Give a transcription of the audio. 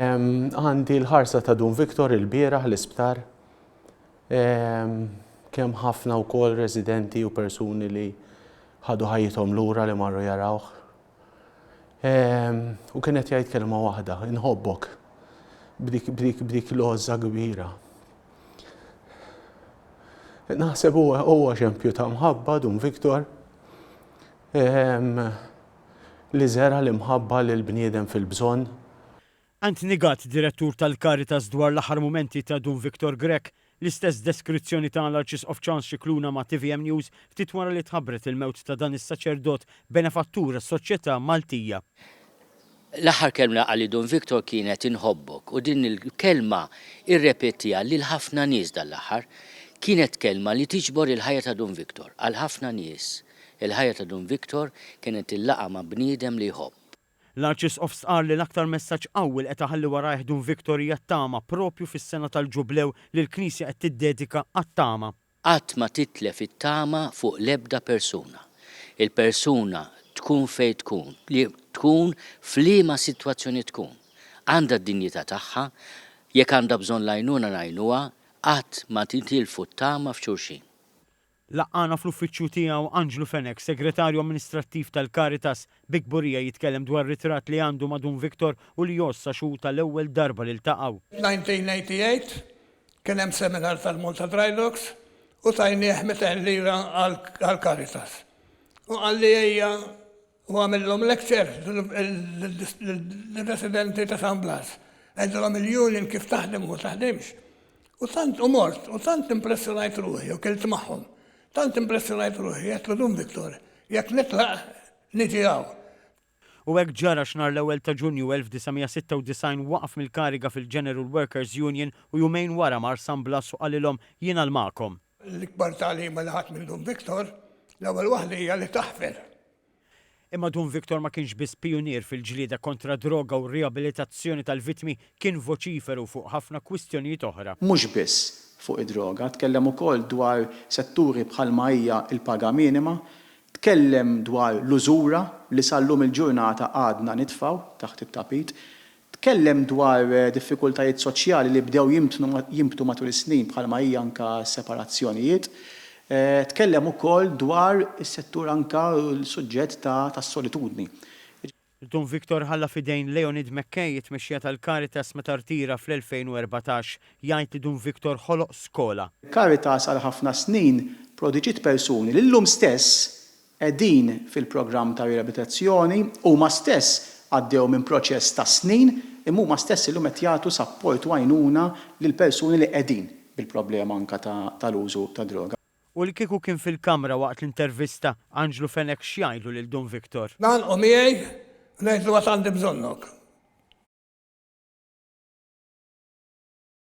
Għandi l-ħarsa ta' Dun Viktor il-bieraħ l-isptar. Kemm ħafna wkoll residenti u persuni li ħadu ħajjithom lura li marru jarawh. U kienet jgħid kelma waħda, inħobbok, b'dik l-għoża kbira. Naħseb huwa xempju ta' mħabba Dun Viktor li żera l-imħabba lil bniedem fil-bżonn. Anthony Gatt, direttur tal-Caritas dwar l-aħħar mumenti ta' Dun Viktor Grek, l-istess deskrizzjoni ta' l-Arċisqof Charles Scicluna ma' TVM News ftit wara li tħabbret il-mewt ta' dan is-saċerdot benefattur għas-soċjetà Maltija. L-aħħar kelma għalli Dun Viktor kienet inħobbok u din il-kelma irrepetija lil ħafna nies dal-aħħar kienet kelma li tiġbor il-ħajja ta' Dun Viktor għal ħafna nies. Il-ħajja ta' Dun Viktor kienet il-laqa ma' bniedem li jħobb. L-Arċisqof sqar li l-aktar messaġġ qawwi qed iħalli warajh Dun Viktor hija t-tama propju fis-sena tal-ġublew li l-Knisja qed tiddedika għat-tama. Qatt ma titlef it-tama fuq l-ebda persuna. Il-persuna tkun fejn tkun, li tkun f'liema sitwazzjoni tkun. Għandha d-dinjità tagħha, jekk għandha bżonn lajnuna ngħinuha, qatt ma titilfu t-tama f'xulxin. Laqqana fl-uffiċċju tiegħu Angelo Fenech, segretarju amministrattiv tal-Caritas, bi kburija jitkellem dwar ritratt li għandu ma' Dun Viktor u li jossa xuta l-ewwel darba li ltaqgħu. 1988 kien hemm seminar tal-Malta Dry Docks u tajnieh 200 lira għall-Caritas. U għalli ejja u għamillhom lecture l-residenti ta' San Blas. Għedhom il-union kif taħdem u taħdimx. U tant mort, u tant impressjonajt ruħi, u kilt magħhom. Tant impressjonajt ruħi, jgħetlu Dun Viktor, jekk nitlaq niġi għaw. U hekk ġara x'nhar l-ewwel ta' Ġunju 1996 waqaf mill-kariga fil-General Workers Union u jumejn wara mar San Blas u qalilhom jiena l-magħkom. L-ikbar tagħlima li ħadd minn Dun Viktor, l-ewwel waħda hija li taħfer. Imma Dun Viktor ma kienx biss pionier fil-ġlieda kontra droga u riabilitazzjoni tal-vittmi, kien voċiferu fuq ħafna kwistjonijiet oħra. Mhux biss fuq id-droga, tkellem ukoll dwar setturi bħalma hija il-paga minima, tkellem dwar l-użura li sallum il-ġurnata għadna nitfaw taħt it-tapit, tkellem dwar diffikultajiet soċjali li bdew jimbtu matul is-snin bħalma hija anke separazzjonijiet. Tkellem ukoll dwar is-settur anke l-suġġett tas-solitudni. Dun Viktor ħalla fidejn Leonid McKay it-tmexxija tal-Caritas meta rtira fl-2014 jgħid li Dun Viktor ħoloq skola. Caritas għal ħafna snin prodiġiet persuni li llum stess qegħdin fil-programm ta' riabilitazzjoni huma stess għaddew minn proċess ta' snin imma huma stess illum qed jagħtu sapport u għajnuna lil persuni li qegħdin bil-problema anke tal-użu ta' droga. U li kieku kien fil-kamra waqt l-intervista Angelo Fenech x'jgħidlu lil Dun Viktor. Nagħlqu miegħi ngħidlu għad għandi bżonnok.